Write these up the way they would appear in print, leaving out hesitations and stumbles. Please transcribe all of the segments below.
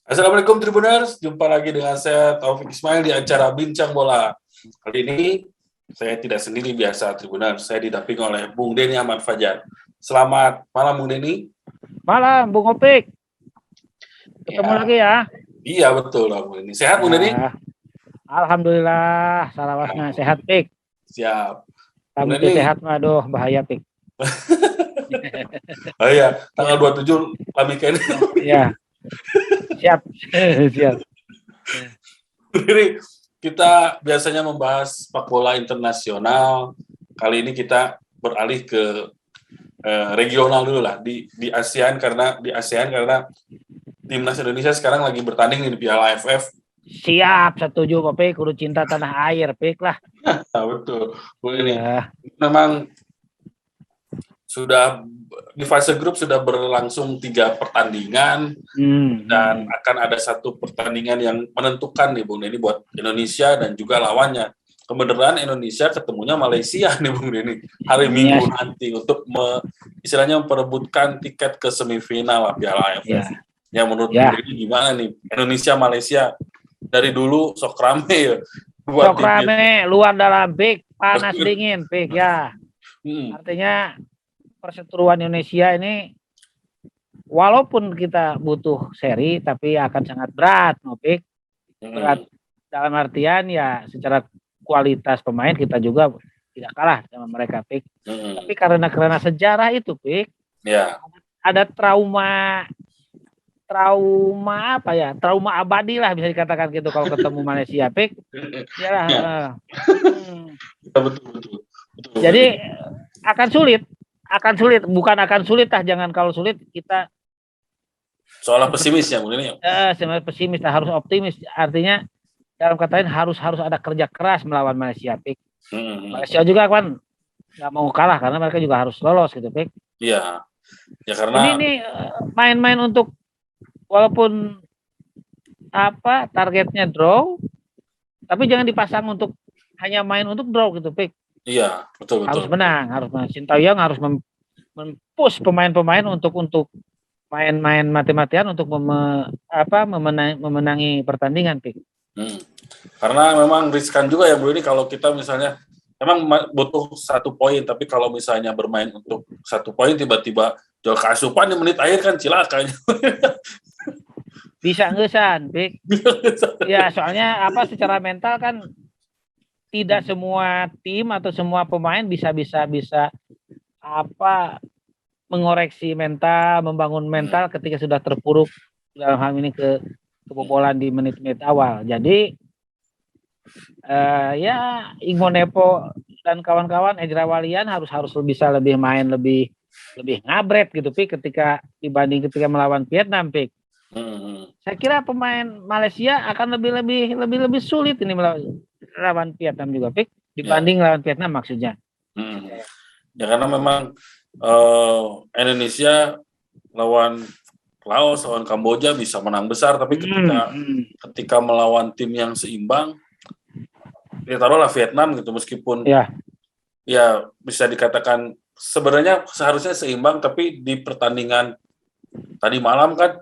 Assalamualaikum Tribuners, jumpa lagi dengan saya Taufik Ismail di acara Bincang Bola. Kali ini saya tidak sendiri biasa Tribuners, saya didampingi oleh Bung Denny Ahmad Fajar. Selamat malam Bung Denny. Malam Bung Opik. Ketemu lagi ya. Iya betul Bung Denny. Sehat Bung Denny? Alhamdulillah, salawasna sehat Pik. Siap. Kamu sehat mah aduh bahaya Pik. Oh iya, tanggal 27 Lamika ini. Iya. Siap. Siap. Jadi kita biasanya membahas sepak bola internasional. Kali ini kita beralih ke regional dulu lah di ASEAN karena timnas Indonesia sekarang lagi bertanding di Piala AFF. Siap, setuju kok Pik, kudu cinta tanah air Pik lah. Nah, betul. Ini memang sudah di fase grup sudah berlangsung 3 pertandingan dan akan ada satu pertandingan yang menentukan nih Bung Denny buat Indonesia dan juga lawannya. Kebenaran Indonesia ketemunya Malaysia nih Bung Denny hari Minggu nanti untuk istilahnya memperebutkan tiket ke semifinal Piala AFF. Ya menurut Bung Denny gimana nih Indonesia Malaysia dari dulu sok rame ya. Sok rame luar dalam Pik, panas dingin Pik ya. Artinya perseteruan Indonesia ini walaupun kita butuh seri tapi akan sangat berat, Nopik. Berat dalam artian ya secara kualitas pemain kita juga tidak kalah sama mereka, Pik. Tapi karena sejarah itu, Pik. Ya. Ada trauma apa ya? Trauma abadi lah bisa dikatakan gitu kalau ketemu Malaysia, Pik. Ya. Betul. Jadi akan sulit, bukan akan sulit jangan kalau sulit kita soalnya pesimis ya mungkin ya. Sebenarnya pesimis harus optimis, artinya dalam kata lain harus ada kerja keras melawan Malaysia, Pik. Malaysia juga kan nggak mau kalah karena mereka juga harus lolos gitu, Pik. Iya. Ya karena ini main-main untuk walaupun targetnya draw, tapi jangan dipasang untuk hanya main untuk draw gitu, Pik. Iya, betul. Harus menang. Sintayong harus mempush pemain-pemain untuk main-main mati-matian untuk memenangi pertandingan, Pik. Karena memang riskan juga ya Bu ini kalau kita misalnya memang butuh 1 poin, tapi kalau misalnya bermain untuk 1 poin tiba-tiba jual keasupan di menit akhir kan cilakanya. Bisa ngesan, Pik. Ya soalnya secara mental kan tidak semua tim atau semua pemain bisa mengoreksi mental, membangun mental ketika sudah terpuruk dalam hal ini kebobolan di menit-menit awal. Jadi Ingo Nepo dan kawan-kawan Ejra Walian harus bisa lebih main lebih ngabret gitu, Pik, ketika melawan Vietnam, Pik. Saya kira pemain Malaysia akan lebih sulit ini melawan Vietnam juga, Pik, dibanding lawan Vietnam maksudnya. Ya karena memang Indonesia lawan Laos, lawan Kamboja bisa menang besar, tapi ketika melawan tim yang seimbang, ya taruhlah Vietnam gitu, meskipun ya bisa dikatakan sebenarnya seharusnya seimbang, tapi di pertandingan tadi malam kan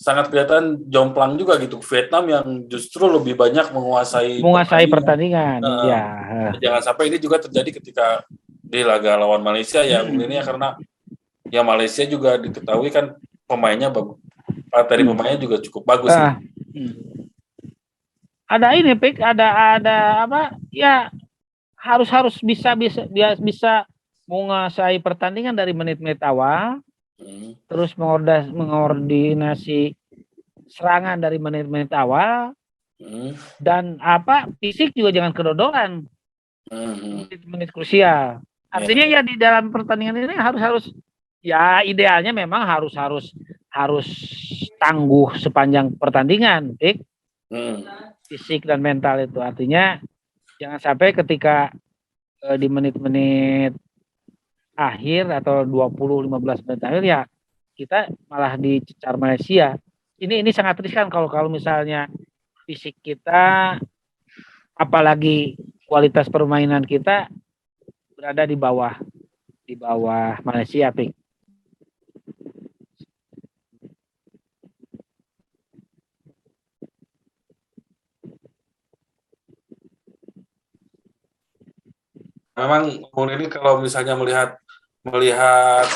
sangat kelihatan jomplang juga gitu. Vietnam yang justru lebih banyak menguasai pertandingan. Jangan sampai ini juga terjadi ketika di laga lawan Malaysia ya, ini karena ya Malaysia juga diketahui kan pemainnya bagus. Materi pemainnya juga cukup bagus. Ada ini, Pik, ada ya harus bisa menguasai pertandingan dari menit-menit awal. Terus mengordinasi serangan dari menit-menit awal. Dan fisik juga jangan kedodoran. Menit-menit krusial. Artinya ya di dalam pertandingan ini harus ya idealnya memang harus tangguh sepanjang pertandingan, Pik. Fisik dan mental itu. Artinya jangan sampai ketika di menit-menit akhir atau 20-15 menit akhir ya kita malah dicecar Malaysia. Ini sangat riskan kalau misalnya fisik kita apalagi kualitas permainan kita berada di bawah Malaysia, Pik. memang ini kalau misalnya melihat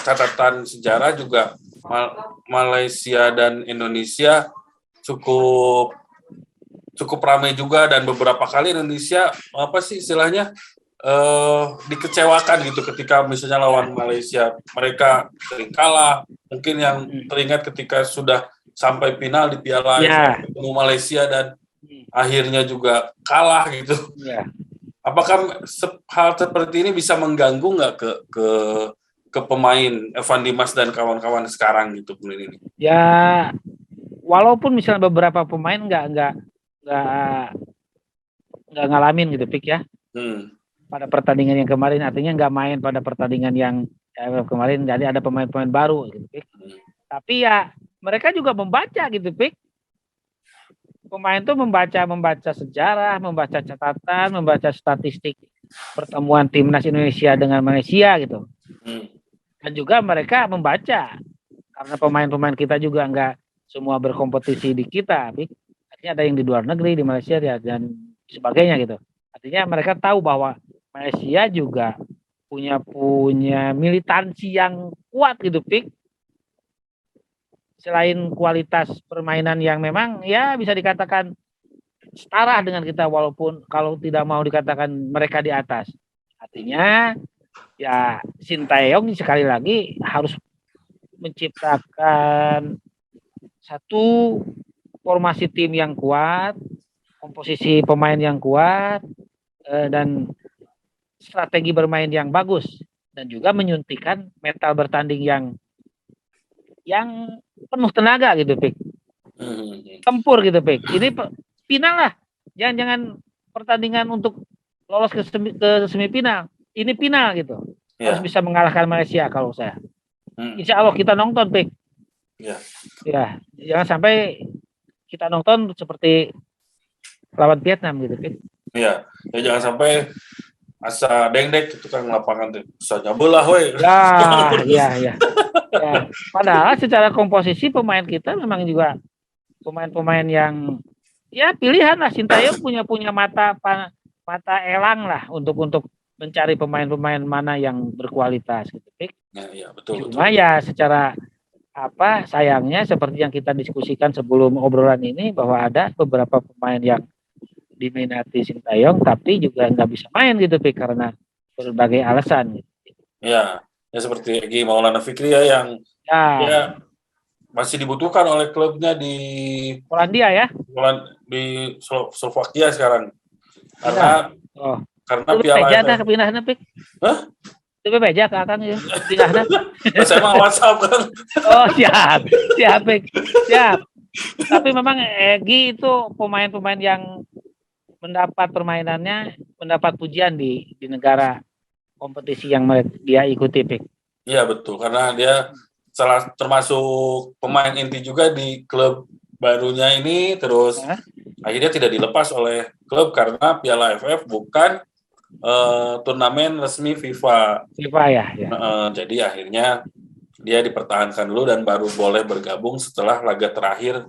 catatan sejarah juga Malaysia dan Indonesia cukup ramai juga, dan beberapa kali Indonesia apa sih istilahnya dikecewakan gitu ketika misalnya lawan Malaysia, mereka sering kalah. Mungkin yang teringat ketika sudah sampai final di Piala AFF ketemu Malaysia dan akhirnya juga kalah gitu. Ya. Apakah hal seperti ini bisa mengganggu nggak ke pemain Evan Dimas dan kawan-kawan sekarang gitu ini? Ya, walaupun misalnya beberapa pemain nggak ngalamin gitu, Pik ya. Pada pertandingan yang kemarin, artinya nggak main pada pertandingan yang kemarin, jadi ada pemain-pemain baru gitu, Pik. Tapi ya mereka juga membaca gitu, Pik. Pemain tuh membaca sejarah, membaca catatan, membaca statistik pertemuan timnas Indonesia dengan Malaysia gitu. Dan juga mereka membaca karena pemain-pemain kita juga nggak semua berkompetisi di kita, artinya ada yang di luar negeri, di Malaysia ya, dan sebagainya gitu. Artinya mereka tahu bahwa Malaysia juga punya militansi yang kuat gitu, Pik. Selain kualitas permainan yang memang ya bisa dikatakan setara dengan kita, walaupun kalau tidak mau dikatakan mereka di atas. Artinya ya Sintayong sekali lagi harus menciptakan satu formasi tim yang kuat, komposisi pemain yang kuat, dan strategi bermain yang bagus, dan juga menyuntikkan mental bertanding yang penuh tenaga gitu, Pik. Tempur gitu, Pik. Ini final lah. Jangan pertandingan untuk lolos ke semifinal. Ini final gitu. Harus bisa mengalahkan Malaysia kalau saya. Insya Allah kita nonton, Pik. Ya, jangan sampai kita nonton seperti lawan Vietnam gitu, Pik. Iya, ya jangan sampai asa dengdek itu kan lapangan tuh. Usahanya bola weh. Ya. Ya, padahal secara komposisi pemain kita memang juga pemain-pemain yang ya pilihan lah. Sintayong punya mata elang lah untuk mencari pemain-pemain mana yang berkualitas gitu. Ya, betul. Cuma ya secara sayangnya seperti yang kita diskusikan sebelum obrolan ini, bahwa ada beberapa pemain yang diminati Sintayong tapi juga nggak bisa main gitu, Pik, karena berbagai alasan gitu. Ya seperti Egy Maulana Fikri ya, yang dia masih dibutuhkan oleh klubnya di Polandia ya, di Slovakia sekarang, karena Piala AFF kepindahannya, Pik. Hah? Itu beja ke Akang ya pindahannya. Saya mah WhatsApp kan. Oh siap, Pik. Siap. Tapi memang Egy itu pemain-pemain yang mendapat permainannya, mendapat pujian di negara kompetisi yang dia ikuti, Pik. Iya betul, karena dia termasuk pemain inti juga di klub barunya ini, terus akhirnya tidak dilepas oleh klub karena Piala AFF bukan turnamen resmi FIFA ya. Jadi akhirnya dia dipertahankan dulu dan baru boleh bergabung setelah laga terakhir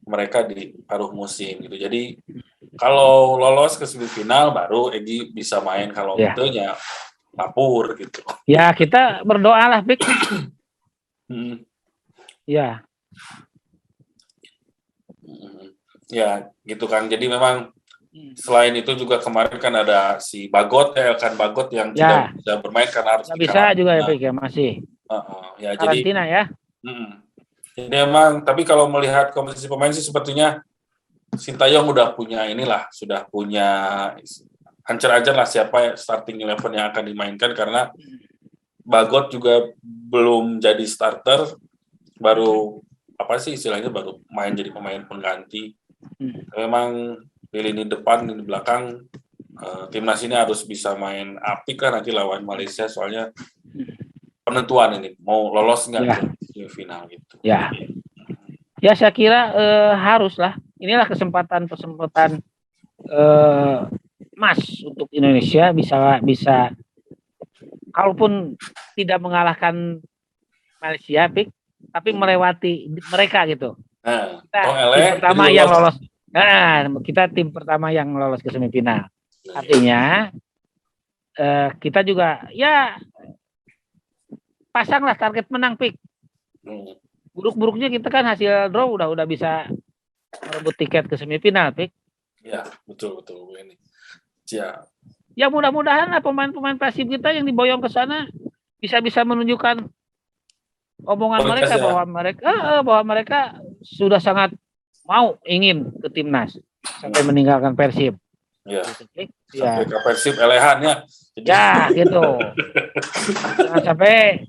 mereka di paruh musim gitu. Jadi kalau lolos ke semifinal baru Egy bisa main, kalau ya lapur gitu. Ya kita berdoalah, Pik. Ya. Ya gitu kan. Jadi memang selain itu juga kemarin kan ada si Bagot Elkan Bagot yang tidak bisa bermain karena harus bisa juga ya, Pik, ya masih. Ya karantina jadi, jadi memang, tapi kalau melihat komposisi pemain sih sepertinya Sintayong sudah punya ancer-ancer lah siapa starting 11 yang akan dimainkan, karena Bagot juga belum jadi starter, baru istilahnya baru main jadi pemain pengganti. Memang di lini depan, di belakang timnas ini harus bisa main apik lah nanti lawan Malaysia, soalnya penentuan ini mau lolos nggak ke final gitu. Ya saya kira haruslah. Inilah kesempatan emas untuk Indonesia bisa kalaupun tidak mengalahkan Malaysia, Pik, tapi melewati mereka gitu. Tim pertama yang lolos. Kita tim pertama yang lolos ke semifinal. Artinya kita juga ya pasanglah target menang Pik. Buruk-buruknya kita kan hasil draw udah bisa merebut tiket ke semifinal Pik. Ya betul ini. Ya mudah-mudahan lah pemain-pemain Persib kita yang diboyong ke sana bisa menunjukkan omongan mereka bahwa mereka sudah sangat ingin ke timnas sampai meninggalkan Persib. Ya. Sampai ke Persib elehan ya. Ya gitu. Jangan sampai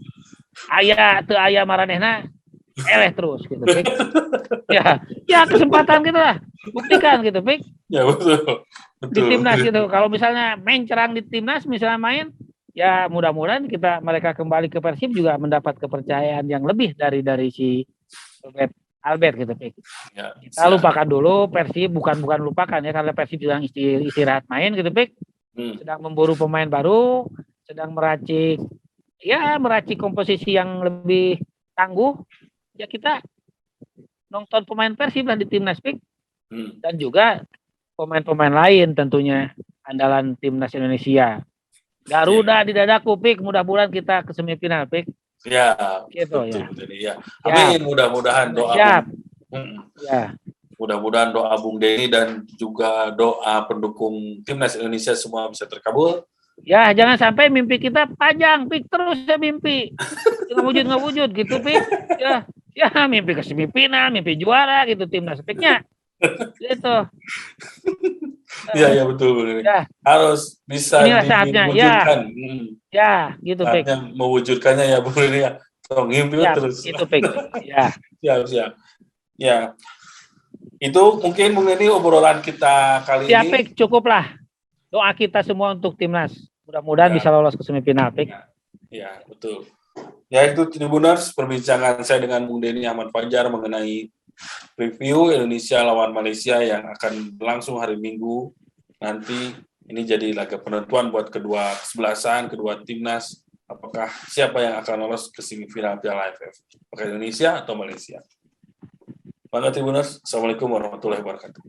aya maranehna eleh terus gitu Pik. Ya kesempatan gitu lah. Buktikan gitu Pik. Ya betul. Di timnas gitu. Kalau misalnya main cerang di timnas misalnya main, ya mudah-mudahan mereka kembali ke Persib juga mendapat kepercayaan yang lebih dari si Albert gitu Pik. Ya, kita lupakan dulu Persib, bukan lupakan ya, karena Persib sedang istirahat main gitu Pik. Sedang memburu pemain baru, sedang meracik komposisi yang lebih tangguh. Ya kita nonton pemain Persib lah di timnas Pik. Dan juga pemain-pemain lain tentunya andalan timnas Indonesia. Garuda di dadaku Pik, mudah-mudahan kita ke semifinal Pik. Ya, gitu betul, ya. Amin, mudah-mudahan doa. Siap. Ya. Mudah-mudahan doa Bung Denny dan juga doa pendukung timnas Indonesia semua bisa terkabul. Ya, jangan sampai mimpi kita panjang, Pik, terus ya mimpi. Nggak wujud gitu, Pik. Ya mimpi ke semifinal, mimpi juara gitu timnas Piknya. Gitu. Ya betul. Ya. Harus bisa diwujudkan. Ya, gitu Pik. Mewujudkannya ya Bu Rini ya. Mimpi terus. Itu Pik. Ya. Siap. Ya. Itu mungkin Bu Rini obrolan kita kali ini. Pik, cukuplah. Doa kita semua untuk timnas. Mudah-mudahan bisa lolos ke semifinal, Pik. Ya, betul. Ya, itu Tribuners, perbincangan saya dengan Bung Denny Ahmad Fajar mengenai review Indonesia lawan Malaysia yang akan berlangsung hari Minggu nanti. Ini jadi laga penentuan buat kedua kesebelasan, kedua timnas. Apakah siapa yang akan lolos ke semifinal Piala AFF? Apakah Indonesia atau Malaysia? Bangga Tribuners, Assalamualaikum warahmatullahi wabarakatuh.